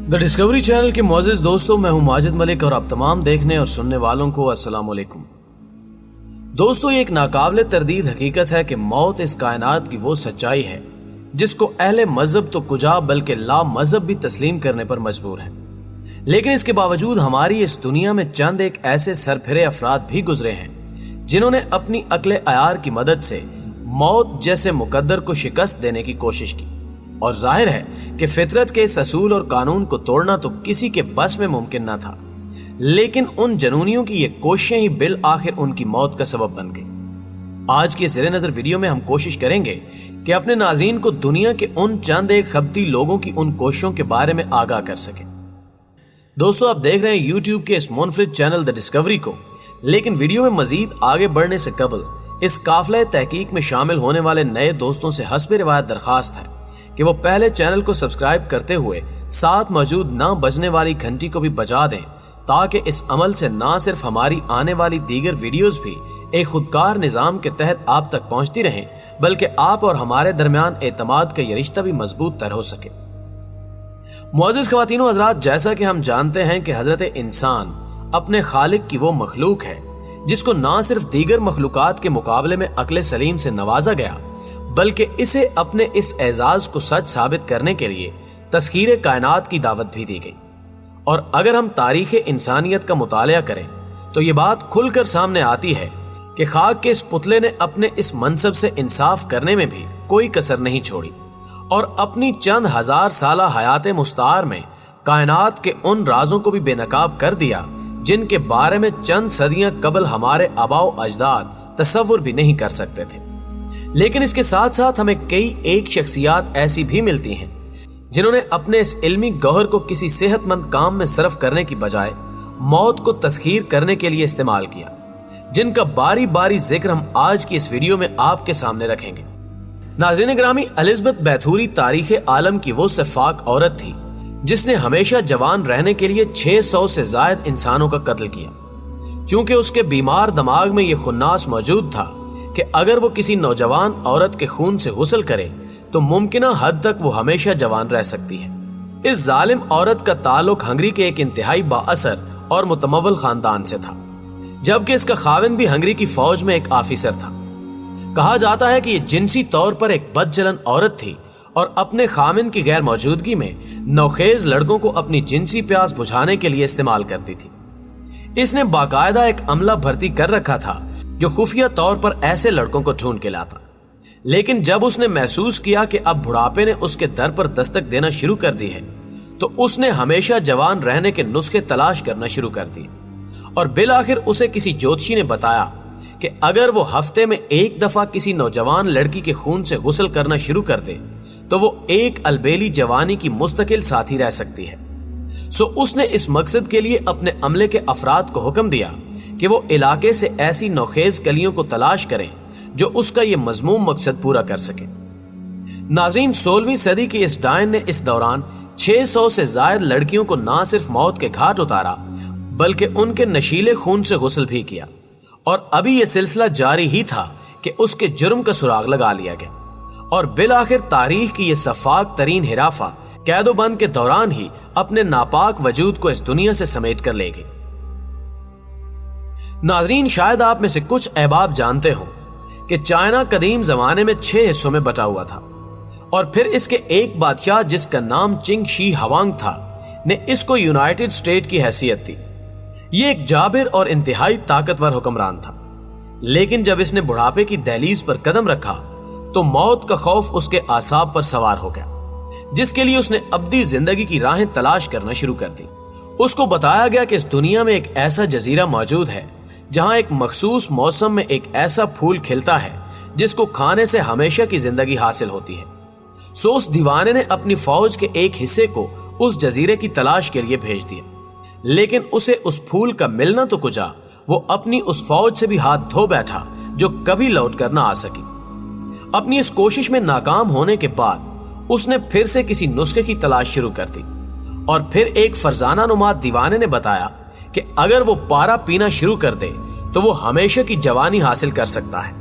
The discovery channel के मुअज़्ज़िज़ दोस्तों, मैं हूं माजिद मलिक और आप तमाम देखने और सुनने वालों को अस्सलाम वालेकुम। दोस्तों, ये एक नाकाबिले तरदीद हकीकत है कि मौत इस कायनात की वो सच्चाई है जिसको अहले मजहब तो कुजा बल्कि ला मजहब भी तस्लीम करने पर मजबूर है। लेकिन इसके बावजूद हमारी इस दुनिया में चंद एक ऐसे सरफिरे अफराद भी गुजरे हैं जिन्होंने अपनी अक्ल आयार की मदद से मौत जैसे मुकद्दर को शिकस्त देने की कोशिश की। और जाहिर है कि फितरत के इस असूल और कानून को तोड़ना तो किसी के बस में मुमकिन न था, लेकिन उन जनूनियों की ये कोशिशें ही बिल आखिर उनकी मौत का सबब बन गई। आज के ज़ेरे नज़र वीडियो में हम कोशिश करेंगे कि अपने नाज़रीन को दुनिया के उन चंद एक खबती लोगों की उन कोशिशों के बारे में आगाह कर सके। दोस्तों, आप देख रहे हैं यूट्यूब के इस मुनफरिद चैनल द डिस्कवरी को, लेकिन वीडियो में मजीद आगे बढ़ने से कबल इस काफिला तहकीक में शामिल होने वाले नए दोस्तों से हस्बे रिवायत दरखास्त है कि वो पहले चैनल को सब्सक्राइब करते हुए साथ मौजूद ना बजने वाली घंटी को भी बजा दें, ताकि इस अमल से ना सिर्फ हमारी आने वाली दीगर वीडियोस भी एक खुदकार निज़ाम के तहत आप तक पहुंचती रहें, बल्कि आप और हमारे दरमियान एतमाद का ये रिश्ता भी मजबूत तर हो सके। मुअज़्ज़िज़ ख़वातीन व हज़रात, जैसा कि हम जानते हैं कि हज़रत इंसान अपने खालिक की वो मखलूक है जिसको ना सिर्फ दीगर मखलूकात के मुकाबले में अक्ल सलीम से नवाजा गया, बल्कि इसे अपने इस एजाज को सच साबित करने के लिए तस्खीर कायनात की दावत भी दी गई। और अगर हम तारीख इंसानियत का मुतालिया करें तो ये बात खुलकर सामने आती है कि खाक के इस पुतले ने अपने इस मनसब से इंसाफ करने में भी कोई कसर नहीं छोड़ी और अपनी चंद हजार साला हयात मुस्तार में कायनात के उन राजों को भी बेनकाब कर दिया जिनके बारे में चंद सदियां कबल हमारे आबाओ अजदाद तसव्वुर भी नहीं कर सकते थे। लेकिन इसके साथ साथ हमें कई एक शख्सियात ऐसी भी मिलती हैं जिन्होंने अपने इस इल्मी गौहर को किसी सेहतमंद काम में सर्फ करने की बजाय मौत को तस्खीर करने के लिए इस्तेमाल किया, जिनका बारी बारी जिक्र हम आज की इस वीडियो में आपके सामने रखेंगे। नाज़रीन ग्रामी, एलिज़ाबेथ बैथूरी तारीख आलम की वो सफाक औरत थी जिसने हमेशा जवान रहने के लिए 600 से जायद इंसानों का कत्ल किया। चूंकि उसके बीमार दिमाग में यह खुन्नास मौजूद था कि अगर वो किसी नौजवान औरत के खून से गुस्ल करे तो मुमकिना हद तक वो हमेशा जवान रह सकती है। इस जालिम औरत का ताल्लुक हंगरी के एक इंतहाई बाअसर और मुतमव्वल खानदान से था, जबकि इसका खाविंद भी हंगरी की फौज में एक ऑफिसर था। कहा जाता है कि ये जिनसी तौर पर एक बदजलन औरत थी और अपने खाविंद की गैर मौजूदगी में नौखेज लड़कों को अपनी जिनसी प्यास बुझाने के लिए इस्तेमाल करती थी। इसने बाकायदा एक अमला भर्ती कर रखा था जो खुफिया तौर पर ऐसे लड़कों को ढूंढ के लाता। लेकिन जब उसने महसूस किया कि अब बुढ़ापे ने उसके दर पर दस्तक देना शुरू कर दी है, तो उसने हमेशा जवान रहने के नुस्खे तलाश करना शुरू कर दिए। और बिल आखिर उसे किसी ज्योतिषी ने बताया कि अगर वो हफ्ते में एक दफा किसी नौजवान लड़की के खून से गुस्ल करना शुरू कर दे तो वो एक अलबेली जवानी की मुस्तकिल साथी रह सकती है। सो उसने इस मकसद के लिए अपने अमले के अफराद को हुक्म दिया कि वो इलाके से ऐसी नौखेज कलियों को तलाश करें जो उसका ये मजमूम मकसद पूरा कर सके। नाज़रीन, 16वीं सदी की इस डायन ने इस दौरान 600 से जायद लड़कियों को ना सिर्फ मौत के घाट उतारा, बल्कि उनके नशीले खून से गुस्ल भी किया। और अभी ये सिलसिला जारी ही था कि उसके जुर्म का सुराग लगा लिया गया और बिल आखिर तारीख की ये सफाक तरीन हिराफा कैदोबंद के दौरान ही अपने नापाक वजूद को इस दुनिया से समेट कर ले गई। नाज़रीन, शायद आप में से कुछ अहबाब जानते हो कि चाइना कदीम जमाने में 6 हिस्सों में बटा हुआ था और फिर इसके एक बादशाह जिसका नाम चिंग शी हवांग था ने इसको यूनाइटेड स्टेट की हैसियत दी। ये एक जाबिर और इंतहाई ताकतवर हुक्मरान था, लेकिन जब इसने बुढ़ापे की दहलीज पर कदम रखा तो मौत का खौफ उसके आसाब पर सवार हो गया, जिसके लिए उसने अब्दी जिंदगी की राहें तलाश करना शुरू कर दी। उसको बताया गया कि इस दुनिया में एक ऐसा जजीरा मौजूद है जहां एक मखसूस मौसम में एक ऐसा फूल खिलता है जिसको खाने से हमेशा की जिंदगी हासिल होती है। सो उस दीवाने ने अपनी फौज के एक हिस्से को उस जजीरे की तलाश के लिए भेज दिया, लेकिन उसे उस फूल का मिलना तो कुजा, वो अपनी उस फौज से भी हाथ धो बैठा जो कभी लौट कर ना आ सकी। अपनी इस कोशिश में नाकाम होने के बाद उसने फिर से किसी नुस्खे की तलाश शुरू कर दी और फिर एक फरजाना नुमा दीवाने ने बताया कि अगर वो पारा पीना शुरू कर दे तो वो हमेशा की जवानी हासिल कर सकता है।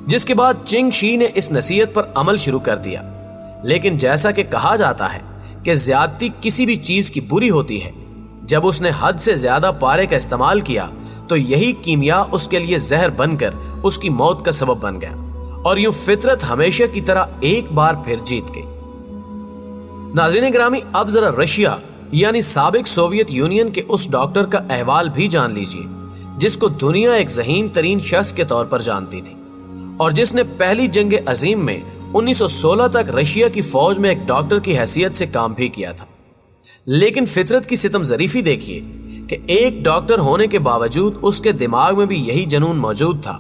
जिसके बाद चिंग शी ने इस नसीहत पर अमल शुरू कर दिया, लेकिन जैसा कि कहा जाता है کہ ज्यादती किसी भी चीज की बुरी होती है। जब उसने हद से ज्यादा पारे का इस्तेमाल किया तो यही कीमिया उसके लिए जहर बनकर उसकी मौत का सबब बन गया और यूं फितरत हमेशा की तरह एक बार फिर जीत गई। नाज़रीन ग्रामी, अब जरा रशिया यानी साबिक सोवियत यूनियन के उस डॉक्टर का अहवाल भी जान लीजिए जिसको दुनिया एक ज़हीन तरीन शख्स के तौर पर जानती थी और जिसने पहली जंग अजीम में 1916 तक रशिया की फौज में एक डॉक्टर की हैसियत से काम भी किया था। लेकिन फितरत की सितम ज़रीफी देखिए कि एक डॉक्टर होने के बावजूद उसके दिमाग में भी यही जनून मौजूद था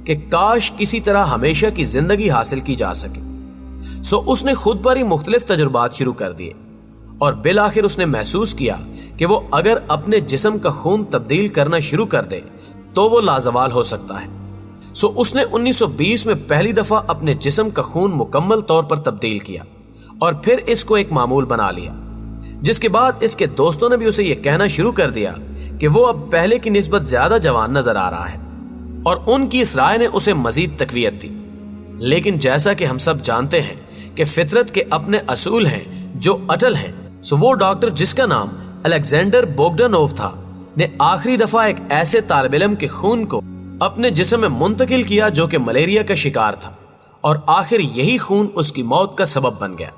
कि काश किसी तरह हमेशा की जिंदगी हासिल की जा सके। सो उसने खुद पर ही मुख्तलिफ तजुर्बात शुरू कर दिए और बिल आखिर उसने महसूस किया कि वो अगर अपने जिस्म का खून तब्दील करना शुरू कर दे तो वो लाजवाल हो सकता है। सो उसने 1920 में पहली दफा अपने जिस्म का खून मुकम्मल तौर पर तब्दील किया और फिर इसको एक मामूल बना लिया, जिसके बाद इसके दोस्तों ने भी उसे यह कहना शुरू कर दिया कि वो अब पहले की निस्बत ज्यादा जवान नजर आ रहा है और उनकी इस राय ने उसे मजीद तकवीयत दी। लेकिन जैसा कि हम सब जानते हैं कि फितरत के अपने असूल हैं जो अटल हैं, सो वो डॉक्टर जिसका नाम अलेक्जेंडर बोगडानोव था ने आखिरी दफा एक ऐसे तालिब इल्म के खून को अपने जिस्म में मुंतकिल किया जो कि मलेरिया का शिकार था और आखिर यही खून उसकी मौत का सबब बन गया।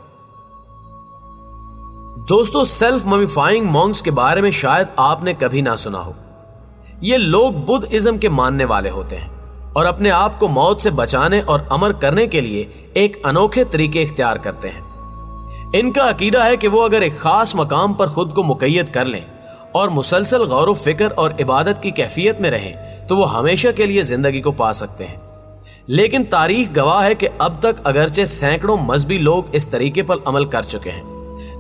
दोस्तों, सेल्फ ममीफाइंग मॉन्क्स के बारे में शायद आपने कभी ना सुना हो। ये लोग बुद्धिज्म के मानने वाले होते हैं और अपने आप को मौत से बचाने और अमर करने के लिए एक अनोखे तरीके इख्तियार करते हैं। इनका अकीदा है कि वो अगर एक खास मकाम पर खुद को मुकय्यद कर लें और मुसलसल गौर फिक्र और इबादत की कैफियत में रहें तो वो हमेशा के लिए जिंदगी को पा सकते हैं। लेकिन तारीख गवाह है कि अब तक अगरचे सैकड़ों मजहबी लोग इस तरीके पर अमल कर चुके हैं,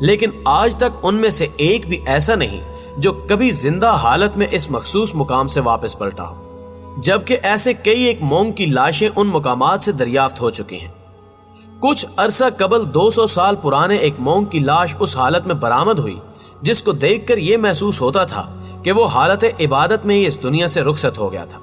लेकिन आज तक उनमें से एक भी ऐसा नहीं जो कभी जिंदा हालत में इस मखसूस मुकाम से वापस पलटा हो, जबकि ऐसे कई एक मोंग की लाशें उन मुकामात से दरियाफ्त हो चुकी हैं। कुछ अरसा कबल 200 साल पुराने एक मोंग की लाश उस हालत में बरामद हुई जिसको देखकर यह महसूस होता था कि वो हालत इबादत में ही इस दुनिया से रुखसत हो गया था।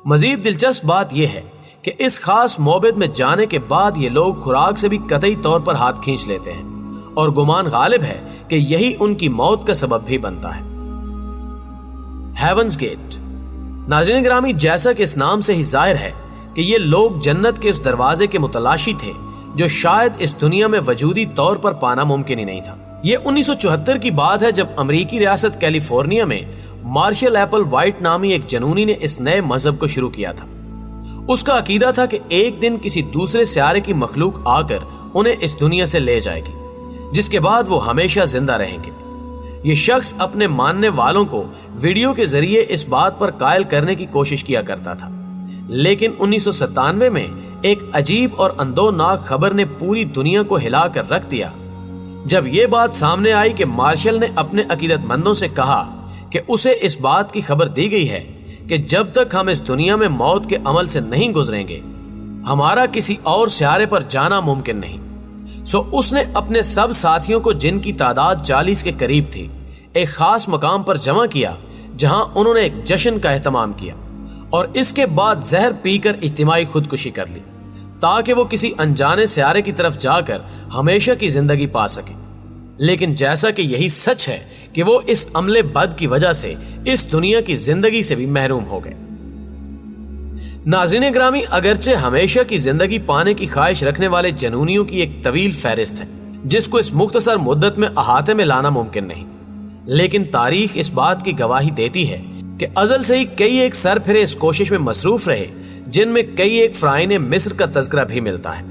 मजीद दिलचस्प बात यह है कि इस खास मोबिद में जाने के बाद ये लोग खुराक से भी कतई तौर पर हाथ खींच लेते हैं और गुमान गालिब है कि यही उनकी मौत का सबब भी बनता है। Heavens gate. नाज़रीन ग्रामी, जैसा कि इस नाम से ही जाहिर है कि ये लोग जन्नत के उस दरवाजे के मुतलाशी थे जो शायद इस दुनिया में वजूदी तौर पर पाना मुमकिन ही नहीं था। ये 1974 की बात है जब अमेरिकी रियासत कैलिफोर्निया में मार्शल एप्पल वाइट नामी एक जनूनी ने इस नए मजहब को शुरू किया था। उसका अकीदा था कि एक दिन किसी दूसरे सियारे की मखलूक आकर उन्हें इस दुनिया से ले जाएगी, जिसके बाद वो हमेशा जिंदा रहेंगे। ये शख्स अपने मानने वालों को वीडियो के जरिए इस बात पर कायल करने की कोशिश किया करता था, लेकिन 1997 में एक अजीब और अंदोनाक खबर ने पूरी दुनिया को हिलाकर रख दिया जब ये बात सामने आई कि मार्शल ने अपने अकीदतमंदों से कहा कि उसे इस बात की खबर दी गई है कि जब तक हम इस दुनिया में मौत के अमल से नहीं गुजरेंगे हमारा किसी और सियारे पर जाना मुमकिन नहीं। सो उसने अपने सब साथियों को, जिनकी तादाद 40 के करीब थी, एक खास मकाम पर जमा किया जहां उन्होंने एक जश्न का एहतमाम किया और इसके बाद जहर पीकर इज्तिमाई खुदकुशी कर ली ताकि वो किसी अनजाने सियारे की तरफ जाकर हमेशा की जिंदगी पा सके। लेकिन जैसा कि यही सच है कि वो इस अमले बद की वजह से इस दुनिया की जिंदगी से भी महरूम हो गए। नाज़रीन ग्रामी, अगरचे हमेशा की जिंदगी पाने की ख्वाहिश रखने वाले जनूनियों की एक तवील फहरिस्त है जिसको इस मुख्तसर मुद्दत में अहाते में लाना मुमकिन नहीं, लेकिन तारीख इस बात की गवाही देती है कि अजल से ही कई एक सर फिरे इस कोशिश में मसरूफ रहे जिनमें कई एक फ़राइने मिस्र का तज़किरा भी मिलता है,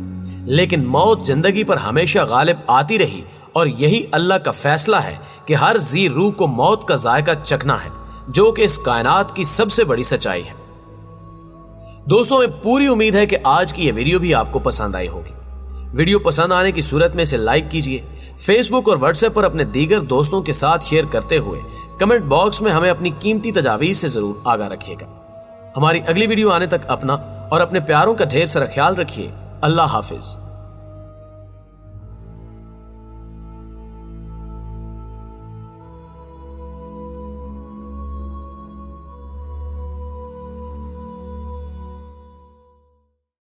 लेकिन मौत जिंदगी पर हमेशा गालिब आती रही और यही अल्लाह का फैसला है कि हर जी रूह को मौत का जायका चखना है, जो कि इस कायनात की सबसे बड़ी सच्चाई है। दोस्तों, में पूरी उम्मीद है कि आज की यह वीडियो भी आपको पसंद आई होगी। वीडियो पसंद आने की सूरत में इसे लाइक कीजिए, फेसबुक और व्हाट्सएप पर अपने दीगर दोस्तों के साथ शेयर करते हुए कमेंट बॉक्स में हमें अपनी कीमती तजावीज़ से जरूर आगाह रखिएगा। हमारी अगली वीडियो आने तक अपना और अपने प्यारों का ढेर सारा ख्याल रखिए। अल्लाह हाफिज।